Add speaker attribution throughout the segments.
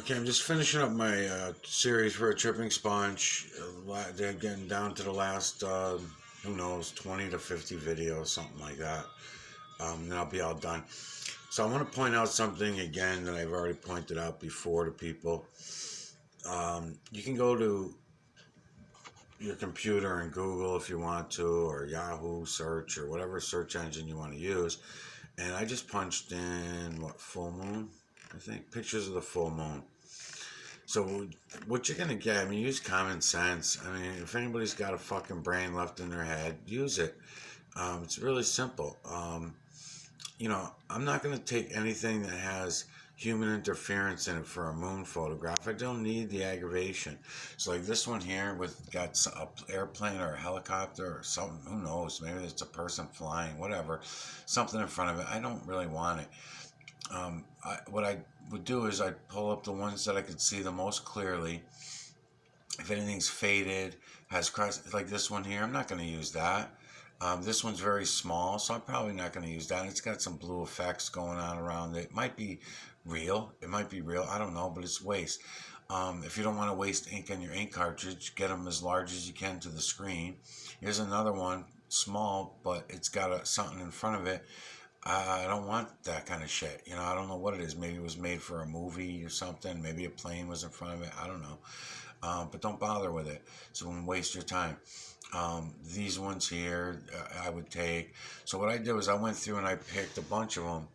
Speaker 1: Okay, I'm just finishing up my series for a tripping sponge. They're getting down to the last, who knows, 20 to 50 videos, something like that. Then I'll be all done. So I want to point out something again that I've already pointed out before to people. You can go to your computer and Google if you want to, or Yahoo search, or whatever search engine you want to use. And I just punched in, what, full moon? I think pictures of the full moon. So what you're gonna get, I mean, use common sense. I mean, if anybody's got a fucking brain left in their head, use it. It's really simple. I'm not gonna take anything that has human interference in it for a moon photograph. I don't need the aggravation. So like this one here with got a airplane or a helicopter or something. Who knows? Maybe it's a person flying, whatever. Something in front of it. I don't really want it. What I would do is I'd pull up the ones that I could see the most clearly. If anything's faded, has cross like this one here, I'm not going to use that. This one's very small, so I'm probably not going to use that. It's got some blue effects going on around it. It might be real. It might be real. I don't know, but it's waste. If you don't want to waste ink on your ink cartridge, get them as large as you can to the screen. Here's another one, small, but it's got something in front of it. I don't want that kind of shit. I don't know what it is. Maybe it was made for a movie or something. Maybe a plane was in front of it. I don't know. But don't bother with it. So don't waste your time. These ones here, I would take. So what I did was I went through and I picked a bunch of them.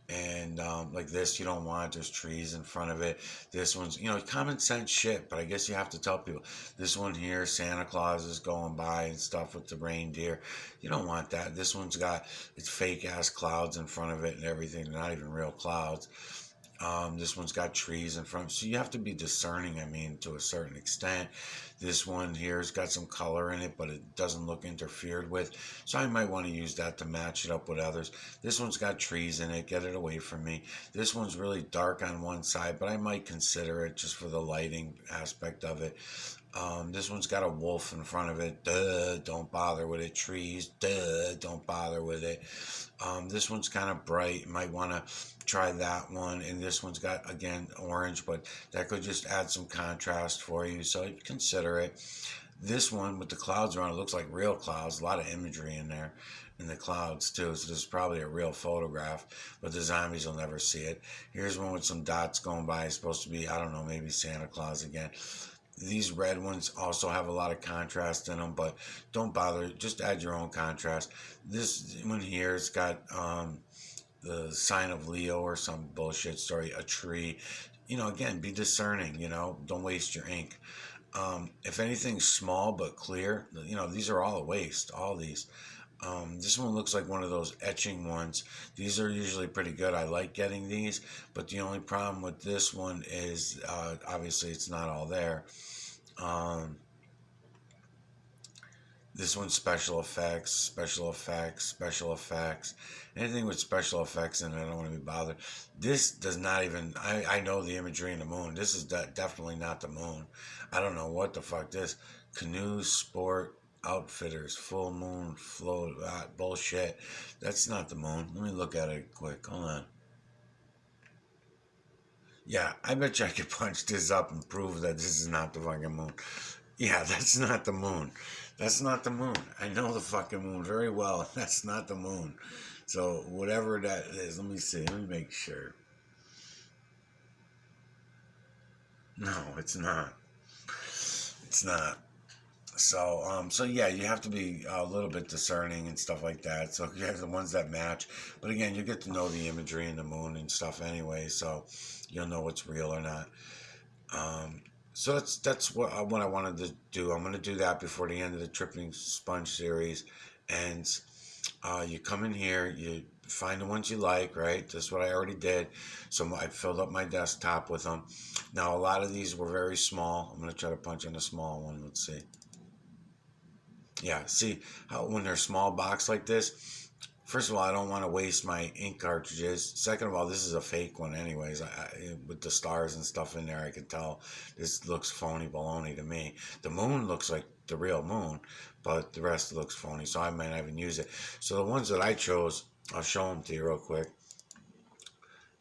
Speaker 1: And like this, you don't want. There's trees in front of it. This one's, common sense shit. But I guess you have to tell people. This one here, Santa Claus is going by and stuff with the reindeer. You don't want that. This one's got it's fake ass clouds in front of it and everything. They're not even real clouds. This one's got trees in front, so you have to be discerning. I mean, to a certain extent. This one here's got some color in it, but it doesn't look interfered with, so I might want to use that to match it up with others. This one's got trees in it. Get it away from me. This one's really dark on one side, but I might consider it just for the lighting aspect of it. This one's got a wolf in front of it. Duh, don't bother with it. Trees. Duh, don't bother with it. This one's kind of bright. You might want to try that one. And this one's got, again, orange, but that could just add some contrast for you. So consider it. This one with the clouds around, it looks like real clouds. A lot of imagery in there in the clouds too. So this is probably a real photograph, but the zombies will never see it. Here's one with some dots going by. It's supposed to be, I don't know, maybe Santa Claus again. These red ones also have a lot of contrast in them, but don't bother. Just add your own contrast. This one here has got the sign of Leo or some bullshit story, a tree. Again, be discerning. Don't waste your ink. If anything's small but clear, these are all a waste. All these. This one looks like one of those etching ones. These are usually pretty good. I like getting these, but the only problem with this one is obviously it's not all there. Um, this one's special effects, special effects, special effects. Anything with special effects in it, I don't want to be bothered. This does not even, I know the imagery in the moon. This is definitely not the moon. I don't know what the fuck this. Canoe Sport Outfitters, full moon, float, bullshit. That's not the moon. Let me look at it quick. Hold on. Yeah, I bet you I could punch this up and prove that this is not the fucking moon. Yeah, that's not the moon. That's not the moon. I know the fucking moon very well. That's not the moon. So whatever that is, let me see. Let me make sure. No, it's not. It's not. So yeah, you have to be a little bit discerning and stuff like that. So you have the ones that match, but again, you get to know the imagery in the moon and stuff anyway, so you'll know what's real or not. Um, so that's what I wanted to do. I'm going to do that before the end of the Tripping Sponge series, and you come in here, you find the ones you like, right? That's what I already did. So I filled up my desktop with them. Now a lot of these were very small. I'm going to try to punch in a small one. Let's see. Yeah, see how when they're small box like this, first of all, I don't want to waste my ink cartridges. Second of all, this is a fake one anyways. With the stars and stuff in there, I can tell this looks phony baloney to me. The moon looks like the real moon, but the rest looks phony, so I might not even use it. So the ones that I chose, I'll show them to you real quick.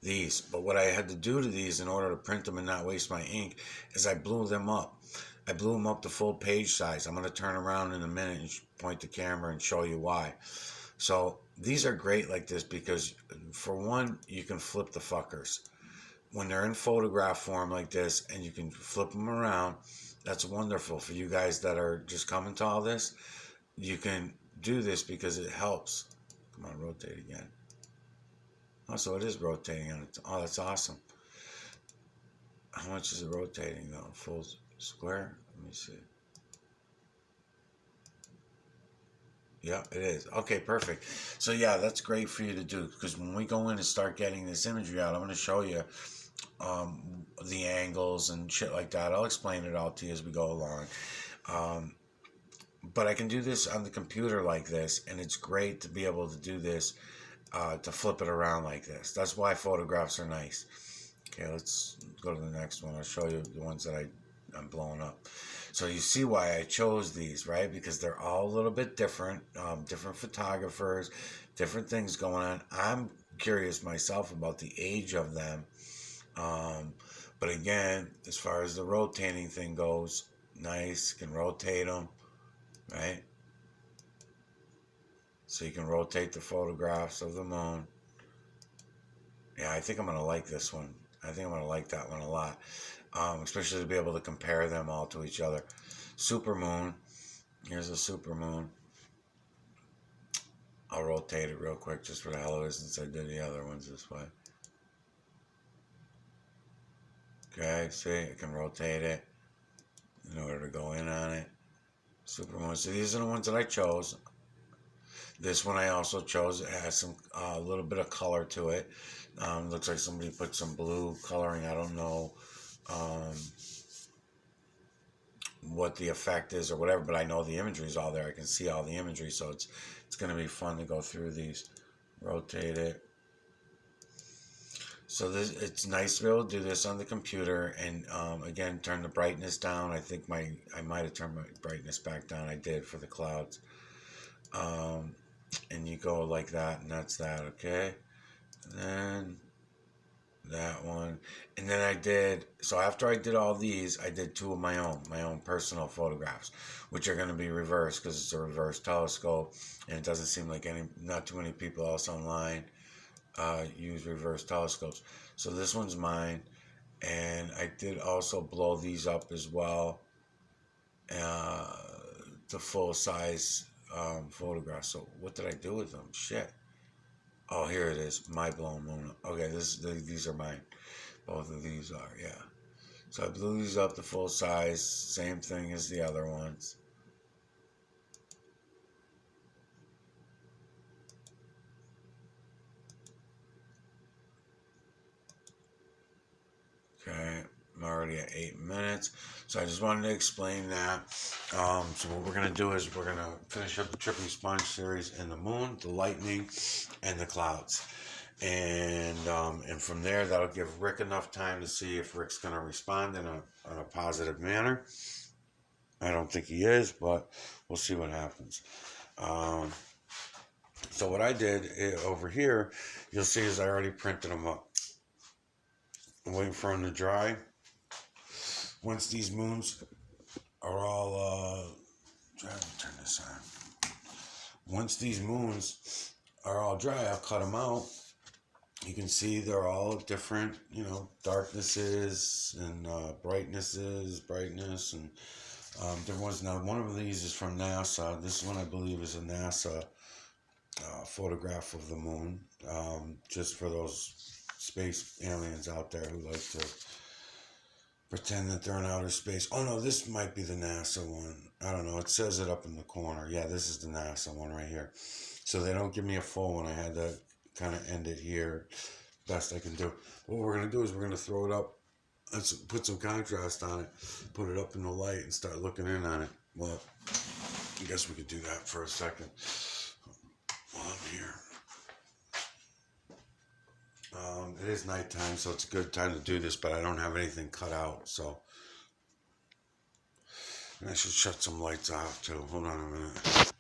Speaker 1: these. But what I had to do to these in order to print them and not waste my ink is I blew them up. I blew them up to full page size. I'm going to turn around in a minute and point the camera and show you why. So these are great like this because, for one, you can flip the fuckers. When they're in photograph form like this and you can flip them around, that's wonderful for you guys that are just coming to all this. You can do this because it helps. Come on, rotate again. Oh, so it is rotating on it. Oh, that's awesome. How much is it rotating though? Full square? Let me see. Yeah, it is. Okay, perfect. So yeah, that's great for you to do because when we go in and start getting this imagery out, I'm going to show you the angles and shit like that. I'll explain it all to you as we go along. Um, but I can do this on the computer like this, and it's great to be able to do this, to flip it around like this. That's why photographs are nice. Okay, let's go to the next one. I'll show you the ones that I'm blowing up. So you see why I chose these, right? Because they're all a little bit different. Different photographers, different things going on. I'm curious myself about the age of them. Um, but again, as far as the rotating thing goes, nice. Can rotate them, right? So you can rotate the photographs of the moon. Yeah, I think I'm going to like this one. I think I'm going to like that one a lot, especially to be able to compare them all to each other. Supermoon. Here's a supermoon. I'll rotate it real quick just for the hell of it since I did the other ones this way. Okay, see, I can rotate it in order to go in on it. Supermoon. So these are the ones that I chose. This one I also chose. It has some a little bit of color to it. Looks like somebody put some blue coloring. I don't know what the effect is or whatever, but I know the imagery is all there. I can see all the imagery, so it's going to be fun to go through these. Rotate it. So it's nice to be able to do this on the computer, and again, turn the brightness down. I think I might have turned my brightness back down. I did for the clouds. And you go like that, and that's that. Okay, and then that one, and then so after I did all these, I did two of my own personal photographs, which are going to be reversed because it's a reverse telescope, and it doesn't seem like not too many people else online use reverse telescopes. So this one's mine, and I did also blow these up as well, uh, to full size photographs. So what did I do with them? Shit. Oh, here it is. My blown moon. Okay, these are mine. Both of these are, yeah. So I blew these up to full size. Same thing as the other ones. Okay, I'm already at 8 minutes. So I just wanted to explain that. So what we're going to do is we're going to finish up the Trippi series and the moon, the lightning, and the clouds. And from there, that'll give Rick enough time to see if Rick's going to respond in a positive manner. I don't think he is, but we'll see what happens. Um, so what I did over here, you'll see is I already printed them up. I'm waiting for them to dry. Once these moons are all, try to turn this on. Once these moons are all dry, I'll cut them out. You can see they're all different, darknesses and brightness and different ones. Now, one of these is from NASA. This one, I believe, is a NASA photograph of the moon, just for those space aliens out there who like to pretend that they're in outer space. Oh no, this might be the NASA one. I don't know. It says it up in the corner. Yeah, this is the NASA one right here. So they don't give me a full one. I had to kind of end it here. Best I can do. What we're going to do is we're going to throw it up. Let's put some contrast on it. Put it up in the light and start looking in on it. Well, I guess we could do that for a second while I'm here. It is nighttime, so it's a good time to do this, but I don't have anything cut out, so. And I should shut some lights off too. Hold on a minute.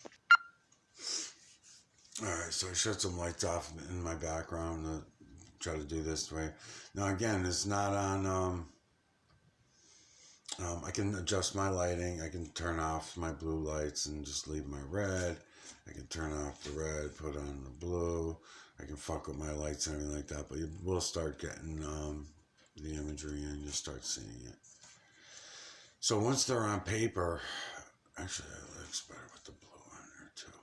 Speaker 1: Alright, so I shut some lights off in my background. try to do this way. Now again, it's not on. I can adjust my lighting. I can turn off my blue lights and just leave my red. I can turn off the red, put on the blue. I can fuck with my lights and everything like that. But you will start getting the imagery and you'll start seeing it. So once they're on paper, actually it looks better with the blue on there too.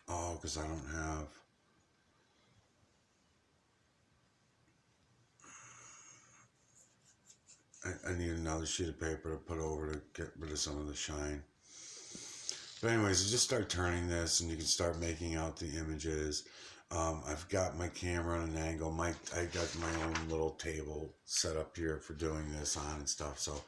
Speaker 1: Oh, because I don't have. I need another sheet of paper to put over to get rid of some of the shine. But anyways, you just start turning this and you can start making out the images. I've got my camera on an angle. I got my own little table set up here for doing this on and stuff. So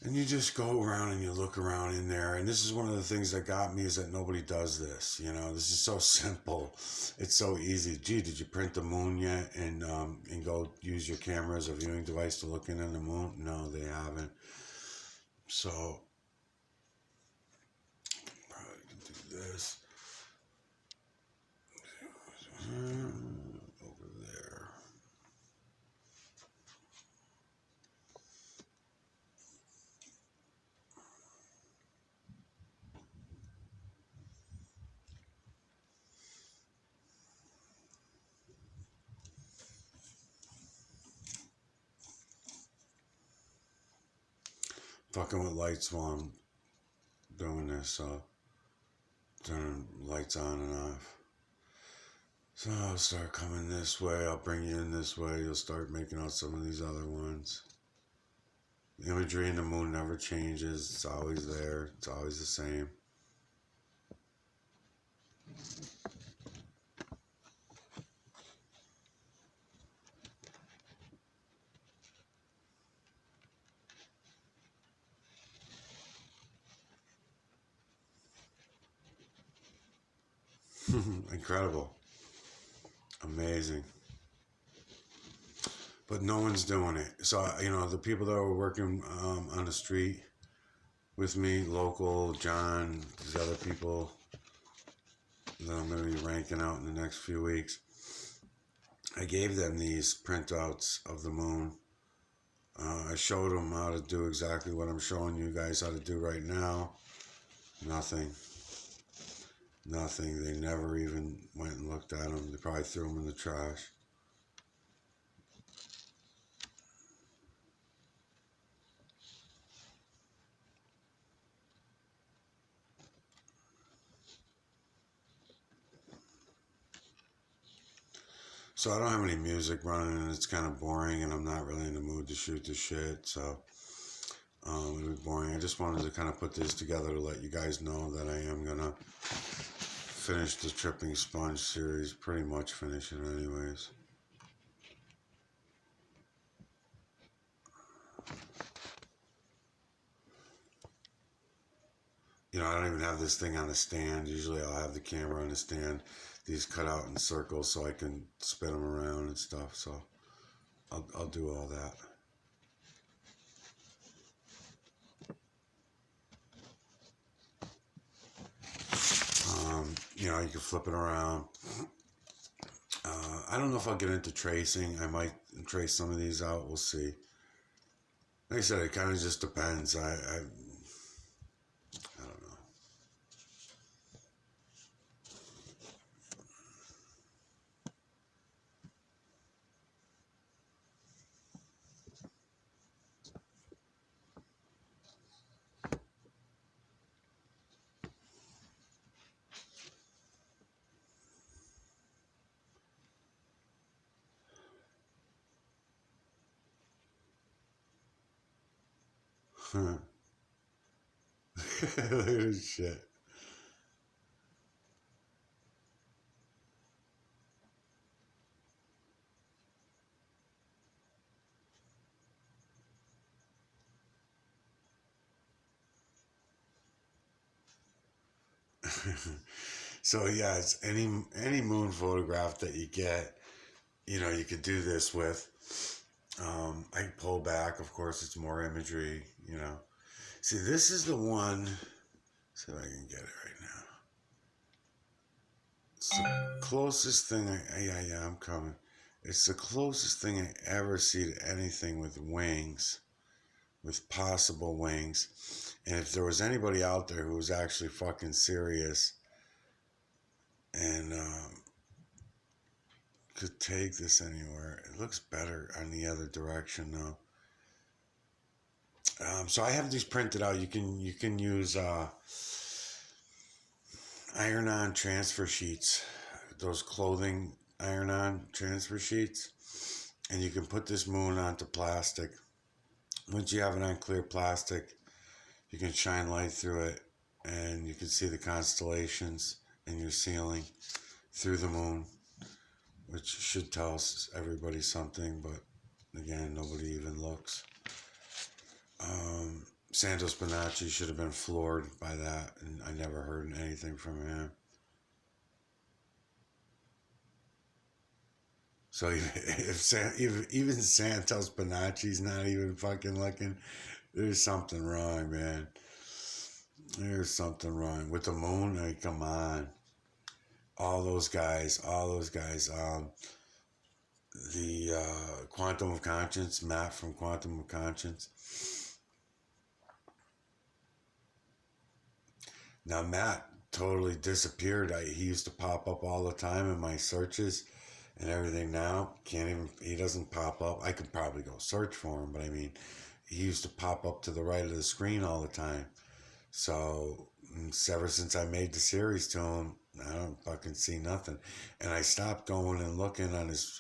Speaker 1: and you just go around and you look around in there. And this is one of the things that got me is that nobody does this. You know, this is so simple. It's so easy. Gee, did you print the moon yet? And go use your camera as a viewing device to look in on the moon? No, they haven't. So probably can do this. Over there. Fucking with lights while I'm doing this, so turning lights on and off. So I'll start coming this way, I'll bring you in this way, you'll start making out some of these other ones. The imagery in the moon never changes, it's always there, it's always the same. Incredible. Amazing. But no one's doing it. So, the people that were working on the street with me, local, John, these other people that I'm going to be ranking out in the next few weeks, I gave them these printouts of the moon. I showed them how to do exactly what I'm showing you guys how to do right now. Nothing. Nothing. They never even went and looked at them. They probably threw them in the trash. So I don't have any music running and it's kind of boring and I'm not really in the mood to shoot the shit. So it was boring. I just wanted to kind of put this together to let you guys know that I am going to finish the Tripping Sponge series. Pretty much finish it anyways. I don't even have this thing on a stand. Usually I'll have the camera on a stand. These cut out in circles so I can spin them around and stuff. So I'll do all that. You can flip it around. I don't know if I'll get into tracing. I might trace some of these out. We'll see. Like I said, it kind of just depends. I don't know. Look at this shit. So yeah, it's any moon photograph that you get, you could do this with. I pull back, of course, it's more imagery, See, this is the one. See if I can get it right now. It's the closest thing. Yeah, I'm coming. It's the closest thing I ever see to anything with wings, with possible wings. And if there was anybody out there who was actually fucking serious and could take this anywhere, it looks better on the other direction though. So I have these printed out. You can use iron-on transfer sheets, those clothing iron-on transfer sheets, and you can put this moon onto plastic. Once you have it on clear plastic, you can shine light through it, and you can see the constellations in your ceiling through the moon, which should tell everybody something, but again, nobody even looks. Santos Bonacci should have been floored by that, and I never heard anything from him. So if even Santos Bonacci's not even fucking looking, there's something wrong, man. There's something wrong with the moon. I mean, come on, all those guys. The Quantum of Conscience, Matt from Quantum of Conscience. Now Matt totally disappeared. He used to pop up all the time in my searches and everything. Now can't even. He doesn't pop up. I could probably go search for him, but I mean, he used to pop up to the right of the screen all the time. So ever since I made the series to him, I don't fucking see nothing. And I stopped going and looking on his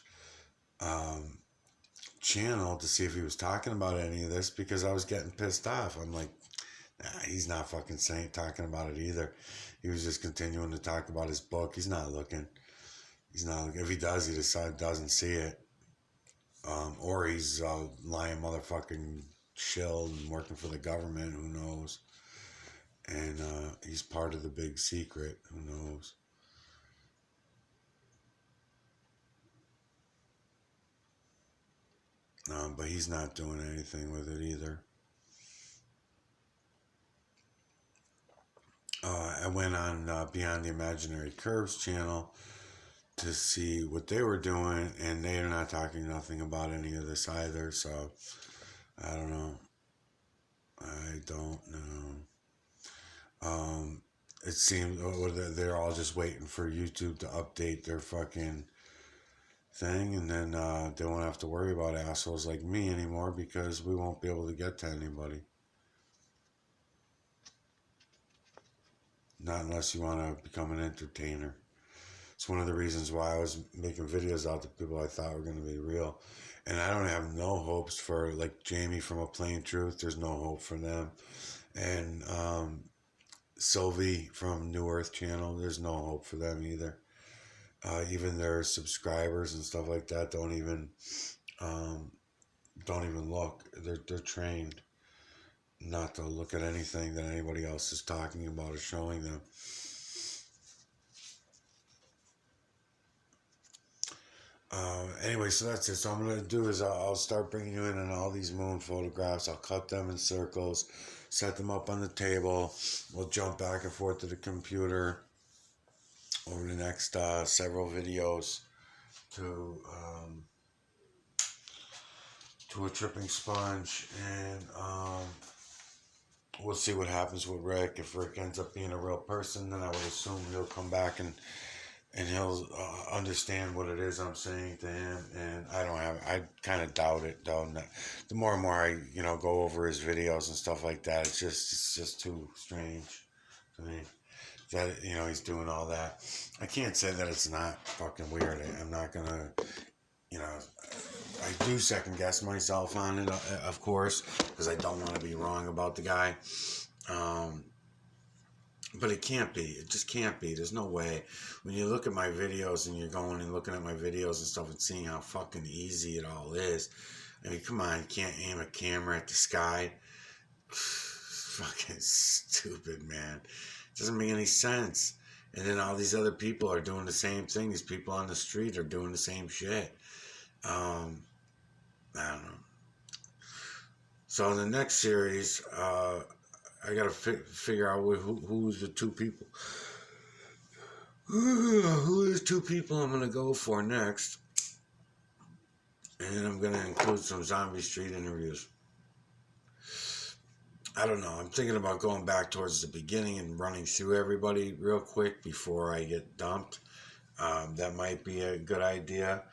Speaker 1: channel to see if he was talking about any of this because I was getting pissed off. I'm like, nah, he's not fucking talking about it either. He was just continuing to talk about his book. He's not looking. He's not looking. If he does, he doesn't see it. Or he's lying motherfucking shill and working for the government. Who knows? And he's part of the big secret. Who knows? But he's not doing anything with it either. I went on Beyond the Imaginary Curves channel to see what they were doing, and they are not talking nothing about any of this either. So I don't know. It seems they're all just waiting for YouTube to update their fucking thing, and then they won't have to worry about assholes like me anymore because we won't be able to get to anybody. Not unless you want to become an entertainer. It's one of the reasons why I was making videos out to people I thought were going to be real. And I don't have no hopes for, like, Jamie from A Plain Truth. There's no hope for them. And Sylvie from New Earth Channel, there's no hope for them either. Even their subscribers and stuff like that don't even look. They're trained not to look at anything that anybody else is talking about or showing them. Anyway, so that's it. So I'm going to do is I'll start bringing you in on all these moon photographs. I'll cut them in circles, set them up on the table. We'll jump back and forth to the computer over the next several videos to a tripping sponge, and we'll see what happens with Rick. If Rick ends up being a real person, then I would assume he'll come back and he'll understand what it is I'm saying to him. And I kind of doubt it though. The more and more I go over his videos and stuff like that, it's just too strange to me that he's doing all that. I can't say that it's not fucking weird. I'm not gonna I do second guess myself on it, of course, because I don't want to be wrong about the guy. But it can't be. It just can't be. There's no way. When you look at my videos and you're going and looking at my videos and stuff and seeing how fucking easy it all is. I mean, come on. You can't aim a camera at the sky. Fucking stupid, man. It doesn't make any sense. And then all these other people are doing the same thing. These people on the street are doing the same shit. I don't know. So in the next series, I gotta figure out who's the two people. Who is two people I'm gonna go for next, and I'm gonna include some Zombie Street interviews. I don't know. I'm thinking about going back towards the beginning and running through everybody real quick before I get dumped. That might be a good idea,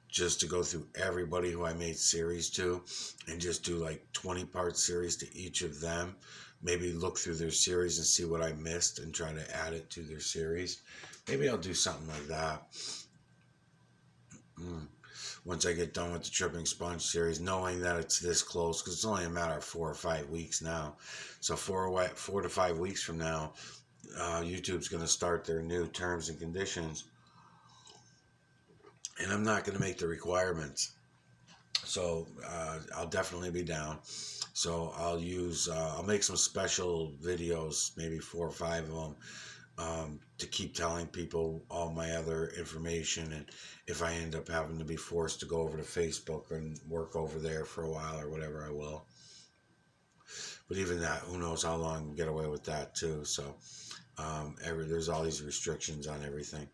Speaker 1: just to go through everybody who I made series to and just do like 20-part series to each of them. Maybe look through their series and see what I missed and try to add it to their series. Maybe I'll do something like that. Once I get done with the Tripping Sponge series, knowing that it's this close, because it's only a matter of 4 or 5 weeks now. So 4 to 5 weeks from now, YouTube's going to start their new terms and conditions, and I'm not going to make the requirements. So I'll definitely be down. So I'll make some special videos, maybe 4 or 5 of them, to keep telling people all my other information. And if I end up having to be forced to go over to Facebook and work over there for a while or whatever, I will. But even that, who knows how long we get away with that too. So there's all these restrictions on everything.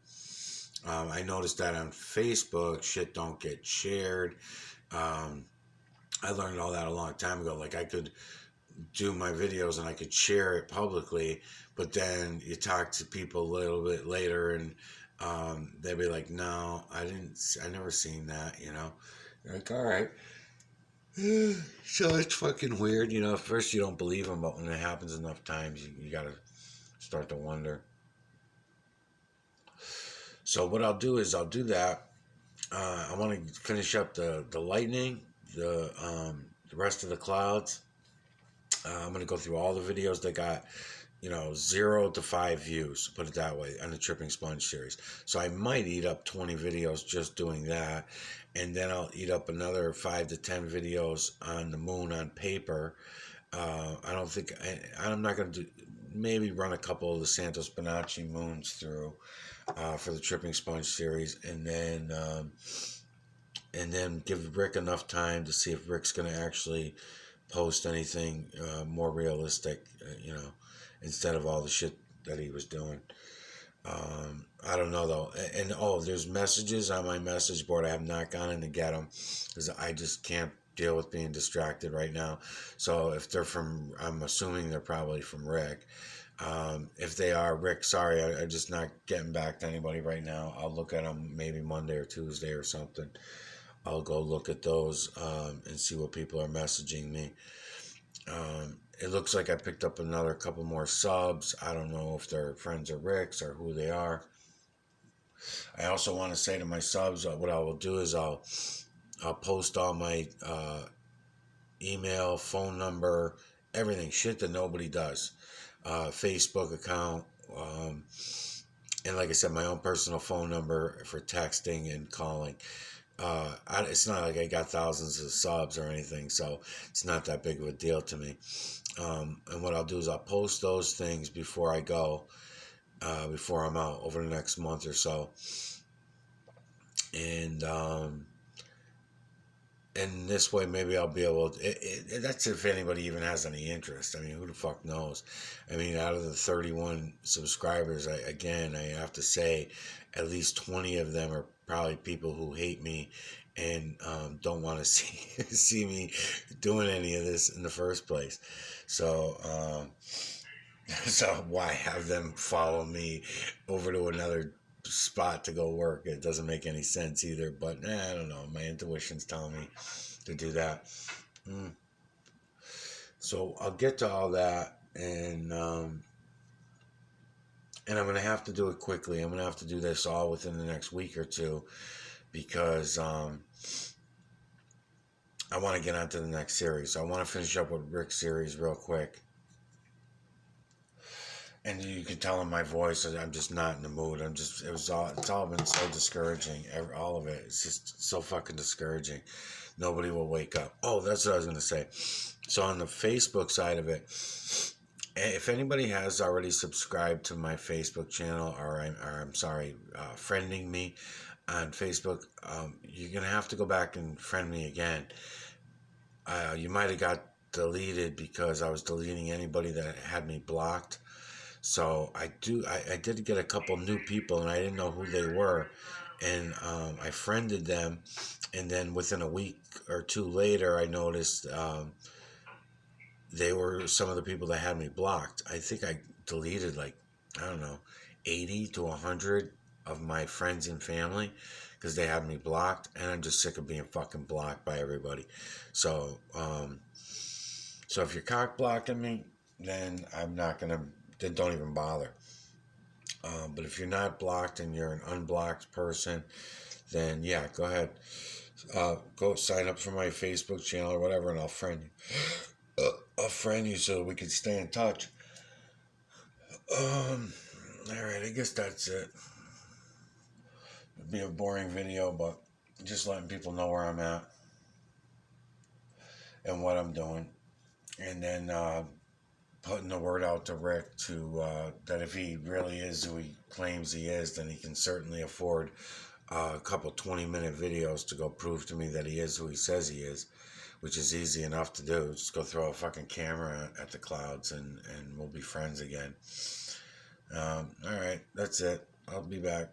Speaker 1: I noticed that on Facebook, shit don't get shared. I learned all that a long time ago. Like, I could do my videos and I could share it publicly, but then you talk to people a little bit later and they'll be like, no, I never seen that, you know. You're like, all right. So it's fucking weird, you know. At first you don't believe them, but when it happens enough times, you gotta start to wonder. So what I'll do is I'll do that. I want to finish up the lightning, the rest of the clouds. I'm going to go through all the videos that got, 0 to 5 views, put it that way, on the Tripping Sponge series. So I might eat up 20 videos just doing that. And then I'll eat up another 5 to 10 videos on the moon on paper. I don't think, I'm not going to do, maybe run a couple of the Santos Bonacci moons through for the Tripping Sponge series. And then give Rick enough time to see if Rick's going to actually post anything more realistic, instead of all the shit that he was doing. I don't know though. And there's messages on my message board. I have not gone in to get them because I just can't deal with being distracted right now. So if they're I'm assuming they're probably from Rick. If they are, Rick, sorry, I'm just not getting back to anybody right now. I'll look at them maybe Monday or Tuesday or something. I'll go look at those and see what people are messaging me. It looks like I picked up another couple more subs. I don't know if they're friends of Rick's or who they are. I also want to say to my subs, what I will do is I'll post all my email, phone number, everything, shit that nobody does. Facebook account, and like I said, my own personal phone number for texting and calling. It's not like I got thousands of subs or anything, so it's not that big of a deal to me. And what I'll do is I'll post those things before I go, before I'm out over the next month or so. And this way, maybe I'll be able to, that's if anybody even has any interest. I mean, who the fuck knows? I mean, out of the 31 subscribers, I have to say at least 20 of them are probably people who hate me and don't want to see me doing any of this in the first place. So, so why have them follow me over to another spot to go work? It doesn't make any sense either, but I don't know. My intuition's telling me to do that. So I'll get to all that, and I'm gonna have to do it quickly. I'm gonna have to do this all within the next week or two because I want to get on to the next series. I want to finish up with Rick's series real quick. And you can tell in my voice I'm just not in the mood. It's all been so discouraging. All of it. It's just so fucking discouraging. Nobody will wake up. Oh, that's what I was going to say. So on the Facebook side of it, if anybody has already subscribed to my Facebook channel, friending me on Facebook, you're going to have to go back and friend me again. You might have got deleted because I was deleting anybody that had me blocked. So I did get a couple new people, and I didn't know who they were, and I friended them, and then within a week or two later, I noticed they were some of the people that had me blocked. I think I deleted like, I don't know, 80 to 100 of my friends and family because they had me blocked, and I'm just sick of being fucking blocked by everybody. So, so if you're cock blocking me, then I'm not gonna. Then don't even bother. But if you're not blocked and you're an unblocked person, then yeah, go ahead. Go sign up for my Facebook channel or whatever, and I'll friend you. I'll friend you so we can stay in touch. All right, I guess that's it. It'll be a boring video, but just letting people know where I'm at and what I'm doing, and then putting the word out to Rick to that if he really is who he claims he is, then he can certainly afford a couple 20-minute videos to go prove to me that he is who he says he is, which is easy enough to do. Just go throw a fucking camera at the clouds and we'll be friends again. All right, that's it. I'll be back.